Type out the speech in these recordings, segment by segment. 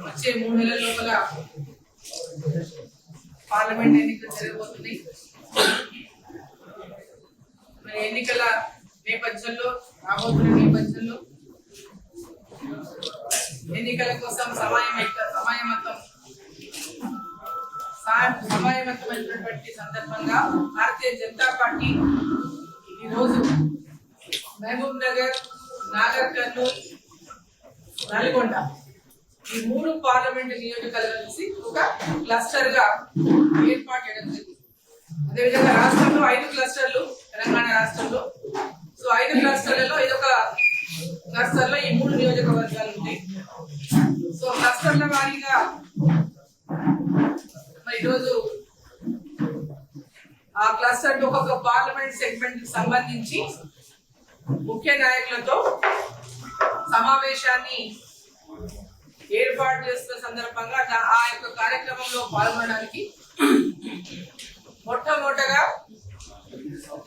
వచ్చే 3 నెలల లోపల పార్లమెంట్ ఎన్నికలు జరగబోతున్నాయి. మరి ఎన్నికల నేపథ్యంలో రాబోతున్న నేపథ్యంలో ఎన్నికల కోసం సమాయత్తమైనటువంటి సందర్భంగా భారతీయ జనతా పార్టీ ఈరోజు మహబూబ్ నగర్, నాగర్ కర్నూల్, నల్గొండ ఈ 3 పార్లమెంట్ నియోజకవర్గాలు కలిసి ఒక క్లస్టర్ గా ఏర్పాటు చేయడం జరిగింది. అదేవిధంగా రాష్ట్రంలో 5 క్లస్టర్లు, తెలంగాణ రాష్ట్రంలో. సో 5 క్లస్టర్లలో ఇదొక క్లస్టర్ లో ఈ 3 నియోజకవర్గాలు ఉంటాయి. సో క్లస్టర్ల వారీగా ఈరోజు ఆ క్లస్టర్ ఒక్కొక్క పార్లమెంట్ సెగ్మెంట్ కి సంబంధించి ముఖ్య నాయకులతో సమావేశాన్ని ఏర్పాటు చేస్తున్న సందర్భంగా ఆ యొక్క కార్యక్రమంలో పాల్గొనడానికి మొట్టమొదటగా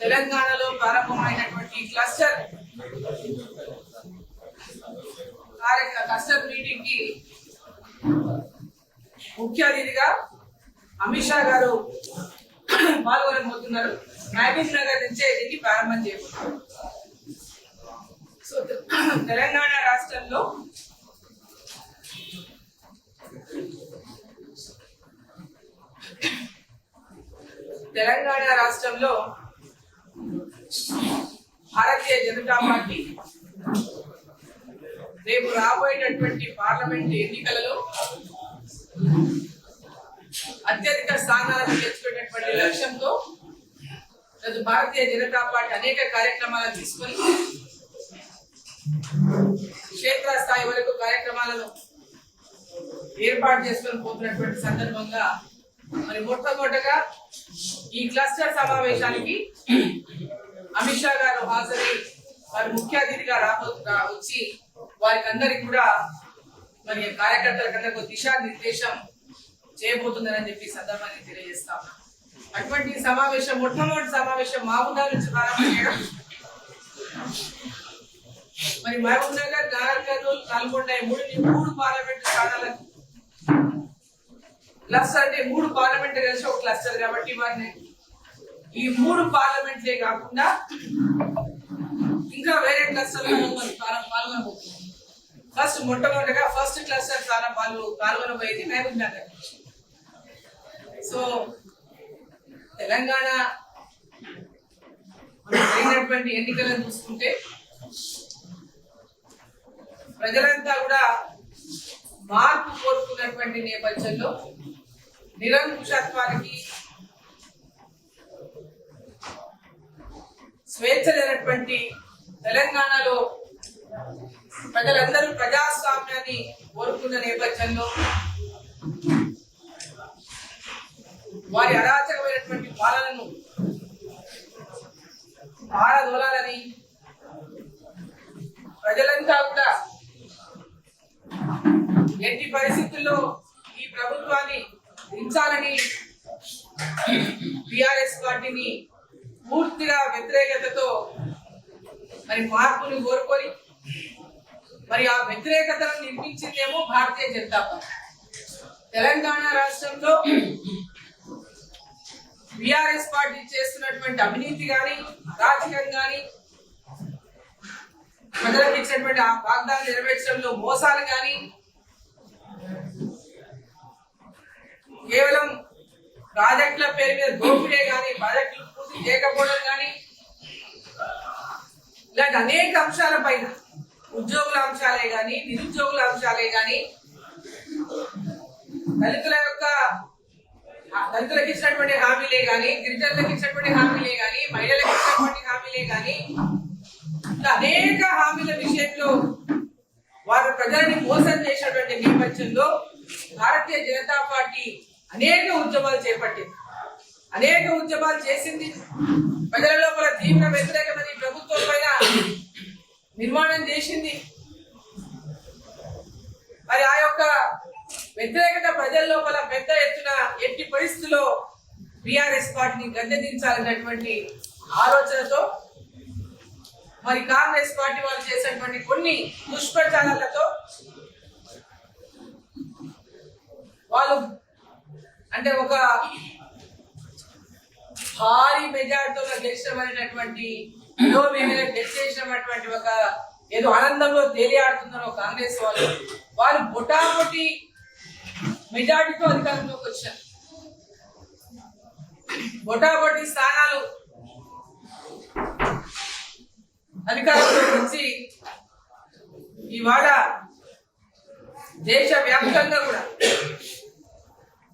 తెలంగాణలో ప్రారంభమైనటువంటి క్లస్టర్ మీటింగ్ కి ముఖ్య అతిథిగా అమిత్ షా గారు పాల్గొనబోతున్నారు. మహబూబ్ నగర్ నుంచే దీన్ని ప్రారంభం చేయబోతున్నారు. సో తెలంగాణ రాష్ట్రంలో భారతీయ జనతా పార్టీ రేపు రాబోయేటటువంటి పార్లమెంట్ ఎన్నికలలో అత్యధిక స్థానాలను తెచ్చుకునేటువంటి లక్ష్యంతో భారతీయ జనతా పార్టీ అనేక కార్యక్రమాలను తీసుకొని క్షేత్రస్థాయి వరకు కార్యక్రమాలను ఏర్పాటు చేసుకొని పోతున్నటువంటి సందర్భంగా మరి మొట్టమొదటగా ఈ క్లస్టర్ సమావేశానికి అమిత్ షా గారు హాజరై వారి ముఖ్య అతిథిగా వచ్చి వారికి అందరికి కూడా మరి కార్యకర్తలకు దిశానిర్దేశం చేయబోతుందని చెప్పి సందర్భాన్ని తెలియజేస్తా ఉన్నాం. అటువంటి సమావేశం మొట్టమొదటి సమావేశం మహబూబ్ నుంచి ప్రారంభం చేయడం. మరి మహబూబ్ నగర్, నాగర్ కర్నూల్, నల్గొండ 3 పార్లమెంటు స్థానాలకు క్లస్టర్ అంటే 3 పార్లమెంట్ కలిసి ఒక క్లస్టర్ కాబట్టి వారిని ఈ 3 పార్లమెంట్లే కాకుండా ఇంకా వేరే క్లస్టర్లలో పాల్గొనబోతున్నాం. మొట్టమొదటిగా ఫస్ట్ క్లస్టర్ పాల్గొనబోయేది మహబూబ్ నగర్. సో తెలంగాణ జరిగినటువంటి ఎన్నికలను చూసుకుంటే ప్రజలంతా కూడా మార్పు కోరుకున్నటువంటి నేపథ్యంలో నిరంకుశత్వానికి, స్వేచ్ఛ లేనటువంటి తెలంగాణలో ప్రజలందరూ ప్రజాస్వామ్యాన్ని కోరుకున్న నేపథ్యంలో వారి అరాచకమైనటువంటి పాలనను పారదోలాలని ప్రజలంతా కూడా ఎట్టి పరిస్థితుల్లో ఈ ప్రభుత్వాన్ని దించాలని టిఆర్ఎస్ పార్టీని పూర్తిగా వ్యతిరేకతతో మరి మార్పును కోరుకొని మరి ఆ వ్యతిరేకతను నిర్మించిందేమో భారతీయ జనతా పార్టీ. తెలంగాణ రాష్ట్రంలో టిఆర్ఎస్ పార్టీ చేస్తున్నటువంటి అవినీతి కానీ, రాజకీయం కానీ, ప్రజలకు ఇచ్చినటువంటి ఆ వాగ్దానాలు నెరవేర్చడంలో మోసాలు కానీ, కేవలం ప్రాజెక్టుల పేరు మీద దోపిడే కానీ, ప్రాజెక్టులు పూర్తి చేయకపోవడం కానీ, ఇలాంటి అనేక అంశాల పైన, ఉద్యోగుల అంశాలే కానీ, నిరుద్యోగుల అంశాలే కానీ, దళితులకు ఇచ్చినటువంటి హామీలే కానీ, గిరిజనులకు ఇచ్చినటువంటి హామీలే కానీ, మహిళలకు ఇచ్చినటువంటి హామీలే కానీ, ఇలా అనేక హామీల విషయంలో వారు ప్రజలని మోసం చేసినటువంటి నేపథ్యంలో భారతీయ జనతా పార్టీ అనేక ఉద్యమాలు చేపట్టింది, అనేక ఉద్యమాలు చేసింది. ప్రజల లోపల తీవ్ర వ్యతిరేకత ప్రభుత్వం పైన నిర్మాణం చేసింది. మరి ఆ యొక్క వ్యతిరేకత ప్రజల లోపల పెద్ద ఎత్తున ఎట్టి పరిస్థితుల్లో టిఆర్ఎస్ పార్టీని గద్దెదించాలన్నటువంటి ఆలోచనతో మరి కాంగ్రెస్ పార్టీ వాళ్ళు చేసినటువంటి కొన్ని దుష్ప్రచారాలతో వాళ్ళు అంటే ఒక భారీ మెజార్టీతో గెలిచినటువంటి గెలిచేసినటువంటి ఒక ఏదో ఆనందంలో తేలియాడుతున్నారు కాంగ్రెస్ వాళ్ళు బొటాబొటి మెజార్టీతో అధికారంలోకి వచ్చారు. బొటాబొటి స్థానాలు అధికారంలోకి వచ్చి ఇవాళ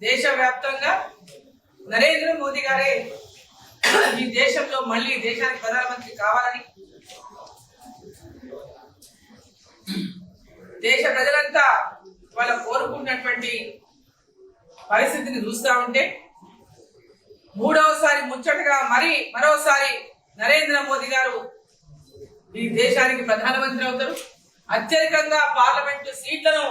దేశవ్యాప్తంగా నరేంద్ర మోదీ గారే ఈ దేశంలో మళ్ళీ దేశానికి ప్రధానమంత్రి కావాలని దేశ ప్రజలంతా వాళ్ళ కోరుకున్నటువంటి పరిస్థితిని చూస్తా ఉంటే మూడవసారి ముచ్చటగా మరోసారి నరేంద్ర మోదీ గారు ఈ దేశానికి ప్రధానమంత్రి అవుతారు. అత్యధికంగా పార్లమెంటు సీట్లను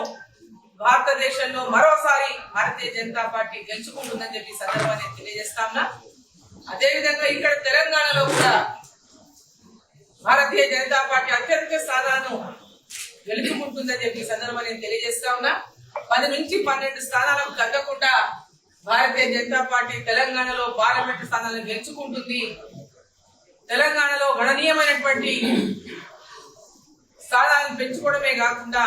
భారతదేశంలో మరోసారి భారతీయ జనతా పార్టీ గెలుచుకుంటుందని చెప్పి సందర్భాన్ని తెలియజేస్తాంనా. అదేవిధంగా ఇక్కడ తెలంగాణలో కూడా భారతీయ జనతా పార్టీ అత్యధిక స్థానాలను గెలుచుకుంటుందని చెప్పి సందర్భాన్ని తెలియజేస్తా ఉన్నా. 10 నుంచి 12 స్థానాలకు తగ్గకుండా భారతీయ జనతా పార్టీ తెలంగాణలో పార్లమెంటు స్థానాలను గెలుచుకుంటుంది. తెలంగాణలో గణనీయమైనటువంటి స్థానాలను పెంచుకోవడమే కాకుండా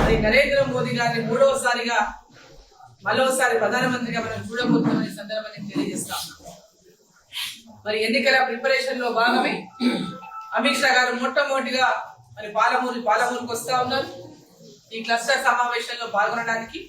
మరి నరేంద్ర మోదీ గారిని మరోసారి ప్రధానమంత్రిగా మనం చూడబోతున్నామని సందర్భాన్ని తెలియజేస్తాం. మరి ఎన్నికల ప్రిపరేషన్ లో భాగమే అమిత్ షా గారు మొట్టమొదటిగా మరి పాలమూరుకు వస్తా ఉన్నారు ఈ క్లస్టర్ సమావేశంలో పాల్గొనడానికి.